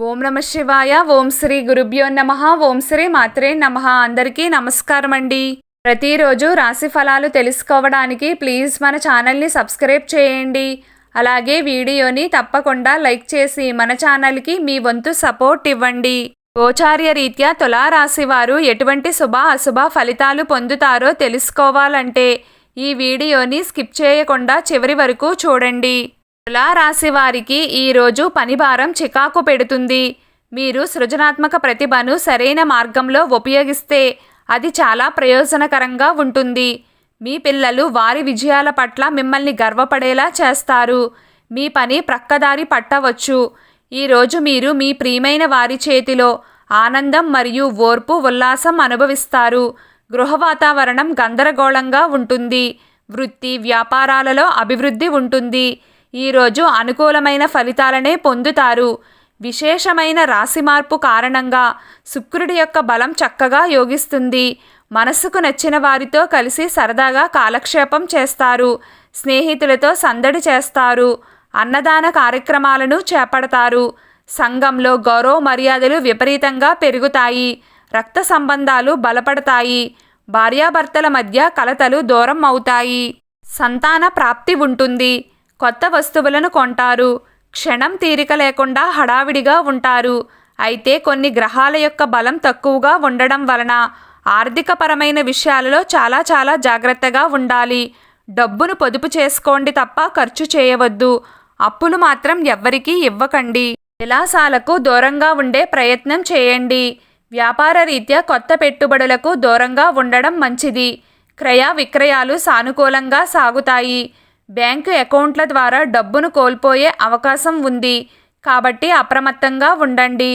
ఓం నమః శివాయ. ఓం శ్రీ గురుభ్యో నమః. ఓం శ్రీ మాత్రే నమః. అందరికీ నమస్కారం అండి. ప్రతిరోజు రాశి ఫలాలు తెలుసుకోవడానికి ప్లీజ్ మన ఛానల్ని సబ్స్క్రైబ్ చేయండి. అలాగే వీడియోని తప్పకుండా లైక్ చేసి మన ఛానల్కి మీ వంతు సపోర్ట్ ఇవ్వండి. గోచార్య రీత్యా తులారాశి వారు ఎటువంటి శుభ అశుభ ఫలితాలు పొందుతారో తెలుసుకోవాలంటే ఈ వీడియోని స్కిప్ చేయకుండా చివరి వరకు చూడండి. తులారాశి వారికి ఈరోజు పనిభారం చికాకు పెడుతుంది. మీరు సృజనాత్మక ప్రతిభను సరైన మార్గంలో ఉపయోగిస్తే అది చాలా ప్రయోజనకరంగా ఉంటుంది. మీ పిల్లలు వారి విజయాల పట్ల మిమ్మల్ని గర్వపడేలా చేస్తారు. మీ పని ప్రక్కదారి పట్టవచ్చు. ఈరోజు మీరు మీ ప్రియమైన వారి చేతిలో ఆనందం మరియు ఓర్పు ఉల్లాసం అనుభవిస్తారు. గృహ వాతావరణం గందరగోళంగా ఉంటుంది. వృత్తి వ్యాపారాలలో అభివృద్ధి ఉంటుంది. ఈరోజు అనుకూలమైన ఫలితాలనే పొందుతారు. విశేషమైన రాశి మార్పు కారణంగా శుక్రుడి యొక్క బలం చక్కగా యోగిస్తుంది. మనసుకు నచ్చిన వారితో కలిసి సరదాగా కాలక్షేపం చేస్తారు. స్నేహితులతో సందడి చేస్తారు. అన్నదాన కార్యక్రమాలను చేపడతారు. సంఘంలో గౌరవ మర్యాదలు విపరీతంగా పెరుగుతాయి. రక్త సంబంధాలు బలపడతాయి. భార్యాభర్తల మధ్య కలతలు దూరం అవుతాయి. సంతాన ప్రాప్తి ఉంటుంది. కొత్త వస్తువులను కొంటారు. క్షణం తీరిక లేకుండా హడావిడిగా ఉంటారు. అయితే కొన్ని గ్రహాల యొక్క బలం తక్కువగా ఉండడం వలన ఆర్థికపరమైన విషయాలలో చాలా జాగ్రత్తగా ఉండాలి. డబ్బును పొదుపు చేసుకోండి తప్ప ఖర్చు చేయవద్దు. అప్పులు మాత్రం ఎవ్వరికీ ఇవ్వకండి. విలాసాలకు దూరంగా ఉండే ప్రయత్నం చేయండి. వ్యాపార రీత్యా కొత్త పెట్టుబడులకు దూరంగా ఉండడం మంచిది. క్రయ విక్రయాలు సానుకూలంగా సాగుతాయి. బ్యాంకు అకౌంట్ల ద్వారా డబ్బును కోల్పోయే అవకాశం ఉంది. కాబట్టి అప్రమత్తంగా ఉండండి.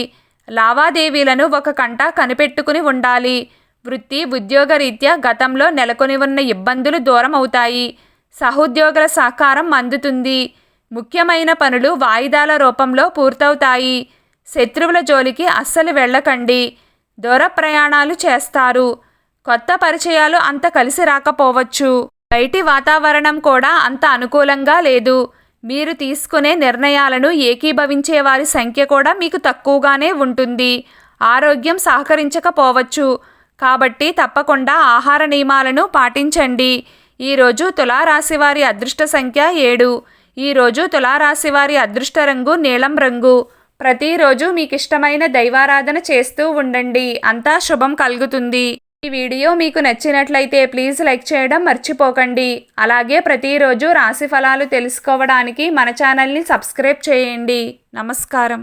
లావాదేవీలను ఒక కంట కనిపెట్టుకుని ఉండాలి. వృత్తి ఉద్యోగ రీత్యా గతంలో నెలకొని ఉన్న ఇబ్బందులు దూరం అవుతాయి. సహోద్యోగుల సహకారం అందుతుంది. ముఖ్యమైన పనులు వాయిదాల రూపంలో పూర్తవుతాయి. శత్రువుల జోలికి అస్సలు వెళ్ళకండి. దూర ప్రయాణాలు చేస్తారు. కొత్త పరిచయాలు అంత కలిసి రాకపోవచ్చు. బయటి వాతావరణం కూడా అంత అనుకూలంగా లేదు. మీరు తీసుకునే నిర్ణయాలను ఏకీభవించే వారి సంఖ్య కూడా మీకు తక్కువగానే ఉంటుంది. ఆరోగ్యం సహకరించకపోవచ్చు. కాబట్టి తప్పకుండా ఆహార నియమాలను పాటించండి. ఈరోజు తులారాశి వారి అదృష్ట సంఖ్య 7. ఈరోజు తులారాశి వారి అదృష్ట రంగు నీలం రంగు. ప్రతిరోజు మీకు ఇష్టమైన దైవారాధన చేస్తూ ఉండండి. అంతా శుభం కలుగుతుంది. ఈ వీడియో మీకు నచ్చినట్లయితే ప్లీజ్ లైక్ చేయడం మర్చిపోకండి. అలాగే ప్రతిరోజు రాశి ఫలాలు తెలుసుకోవడానికి మన ఛానల్ని సబ్స్క్రైబ్ చేయండి. నమస్కారం.